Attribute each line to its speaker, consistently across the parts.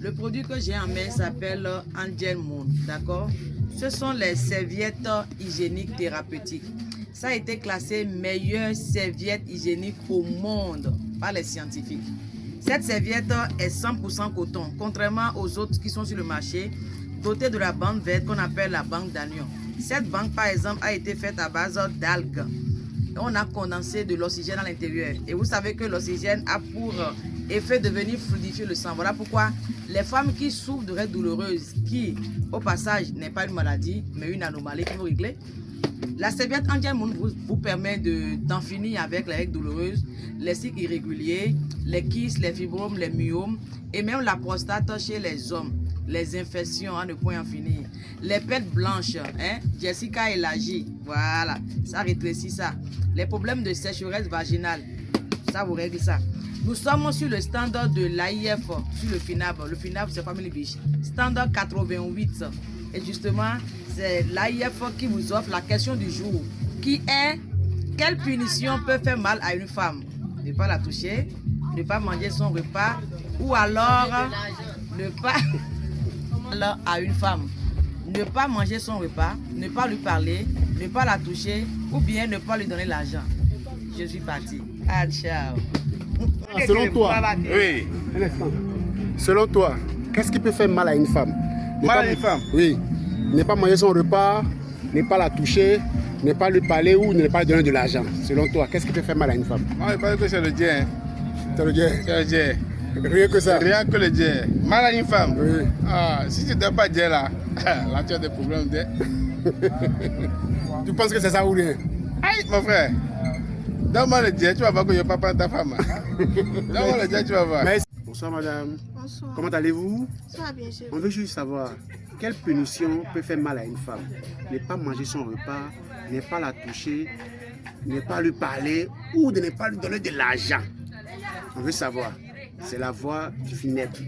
Speaker 1: Le produit que j'ai en main s'appelle Angel Moon, d'accord? Ce sont les serviettes hygiéniques thérapeutiques. Ça a été classé meilleure serviette hygiénique au monde par les scientifiques. Cette serviette est 100% coton, contrairement aux autres qui sont sur le marché, dotées de la bande verte qu'on appelle la banque d'anion. Cette banque, par exemple, a été faite à base d'algues. On a condensé de l'oxygène à l'intérieur. Et vous savez que l'oxygène a pour effet de venir fluidifier le sang. Voilà pourquoi les femmes qui souffrent de règles douloureuses, qui, au passage, n'est pas une maladie, mais une anomalie qu'il faut régler, la serviette Angel Moon vous permet d'en finir avec les règles douloureuses, les cycles irréguliers, les kystes, les fibromes, les myomes et même la prostate chez les hommes, les infections à ne point en finir, les pètes blanches, hein, Jessica élargie, voilà, ça rétrécit ça, les problèmes de sécheresse vaginale, ça vous règle ça. Nous sommes sur le standard de l'AIF, sur le FINAB c'est Family Biche, standard 88. Et justement, c'est l'AIF qui vous offre la question du jour, qui est: quelle punition peut faire mal à une femme? Ne pas la toucher, ne pas manger son repas, ou alors ne pas alors à une femme, ne pas manger son repas, ne pas lui parler, ne pas la toucher, ou bien ne pas lui donner l'argent. Je suis parti. Ah, ciao.
Speaker 2: Selon toi,
Speaker 3: Oui.
Speaker 2: un instant. Selon toi, qu'est-ce qui peut faire mal à une femme?
Speaker 3: Mal à une femme?
Speaker 2: Oui. Ne pas manger son repas, ne pas la toucher, ne pas lui parler ou ne pas lui donner de l'argent. Selon toi, qu'est-ce qui peut faire mal à une femme?
Speaker 3: Moi, je pense que c'est le Dieu.
Speaker 2: C'est le Dieu.
Speaker 3: C'est le Dieu.
Speaker 2: Rien que ça.
Speaker 3: Rien que le Dieu. Mal à une femme?
Speaker 2: Oui.
Speaker 3: Ah, si tu ne donnes pas Dieu là, là tu as des problèmes.
Speaker 2: Tu penses que c'est ça ou rien?
Speaker 3: Aïe, mon frère. Donne-moi le Dieu, tu vas voir que je ne vais pas prendre ta femme. Donne-moi le Dieu, tu vas voir.
Speaker 2: Merci. Bonsoir madame.
Speaker 4: Bonsoir.
Speaker 2: Comment allez-vous?
Speaker 4: Ça va bien, chez
Speaker 2: On
Speaker 4: vous?
Speaker 2: veut juste savoir quelle punition peut faire mal à une femme. Ne pas manger son repas, ne pas la toucher, ne pas lui parler ou de ne pas lui donner de l'argent. On veut savoir. C'est la voix du funèbre.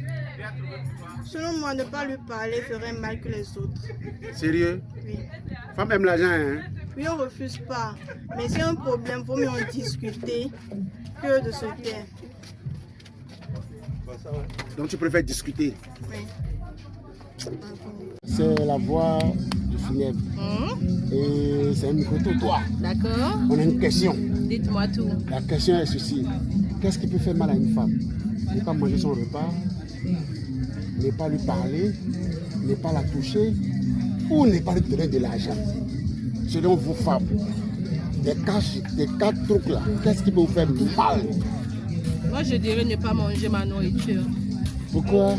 Speaker 4: Selon moi, ne pas lui parler ferait mal que les autres.
Speaker 2: Sérieux?
Speaker 4: Oui.
Speaker 2: Femme aime l'argent, hein?
Speaker 4: Oui, on ne refuse pas. Mais s'il y a un problème, il vaut mieux en discuter que de se taire.
Speaker 2: Donc tu préfères discuter.
Speaker 4: Oui.
Speaker 2: C'est la voix du funèbre. Et c'est un micro-trottoir.
Speaker 5: D'accord.
Speaker 2: On a une question.
Speaker 5: Dites-moi tout.
Speaker 2: La question est ceci. Qu'est-ce qui peut faire mal à une femme? Ne pas manger son repas, ne pas lui parler, ne pas la toucher ou ne pas lui donner de l'argent. Selon vous, femmes, des quatre trucs là, qu'est-ce qui peut vous faire mal?
Speaker 5: Moi, je dirais ne pas manger ma nourriture.
Speaker 2: Pourquoi?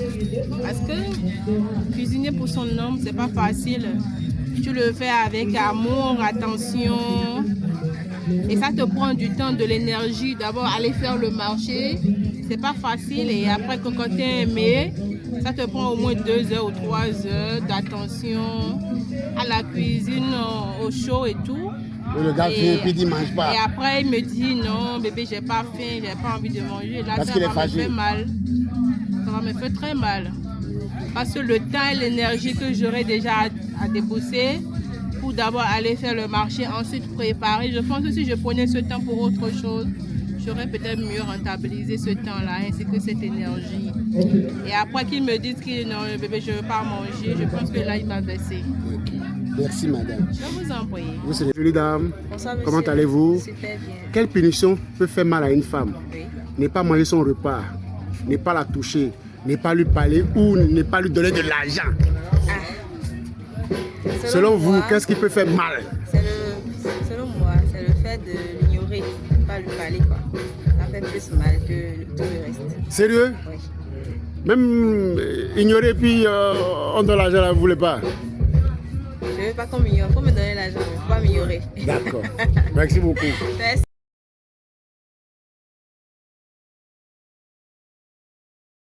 Speaker 5: Parce que cuisiner pour son homme, c'est pas facile. Tu le fais avec amour, attention. Et ça te prend du temps, de l'énergie. D'abord, aller faire le marché, c'est pas facile. Et après, quand tu es aimé, ça te prend au moins 2 heures ou 3 heures d'attention à la cuisine, au chaud et tout.
Speaker 2: Le gars vient et puis il ne mange pas.
Speaker 5: Et après, il me dit non, bébé, j'ai pas faim, j'ai pas envie de manger. Là,
Speaker 2: Parce
Speaker 5: ça
Speaker 2: qu'il est
Speaker 5: va me
Speaker 2: fâché.
Speaker 5: faire mal. Ça va me faire très mal. Parce que le temps et l'énergie que j'aurais déjà à débourser pour d'abord aller faire le marché, ensuite préparer, je pense que si je prenais ce temps pour autre chose, j'aurais peut-être mieux rentabilisé ce temps-là ainsi que cette énergie. Et après qu'ils me disent que non, bébé, je ne veux pas manger, je pense que là, il m'a baissé.
Speaker 2: Ok. Merci madame.
Speaker 5: Je vous en prie.
Speaker 2: Vous êtes jolie dame.
Speaker 5: Bonsoir,
Speaker 2: Comment
Speaker 5: monsieur.
Speaker 2: allez-vous?
Speaker 5: Super bien.
Speaker 2: Quelle punition peut faire mal à une femme?
Speaker 5: Oui.
Speaker 2: Ne pas manger son repas, ne pas la toucher, ne pas lui parler ou ne pas lui donner de l'argent. Selon vous, qu'est-ce qui peut faire mal?
Speaker 6: Selon moi, c'est le fait de l'ignorer, de ne pas lui parler, quoi. Ça fait plus mal que tout le reste.
Speaker 2: Sérieux?
Speaker 6: Oui.
Speaker 2: Même ignorer puis on donne l'argent là, vous voulez pas?
Speaker 6: Je ne veux pas qu'on m'ignore, il faut me donner l'argent, il ne faut pas m'ignorer.
Speaker 2: D'accord. Merci beaucoup.
Speaker 6: Merci.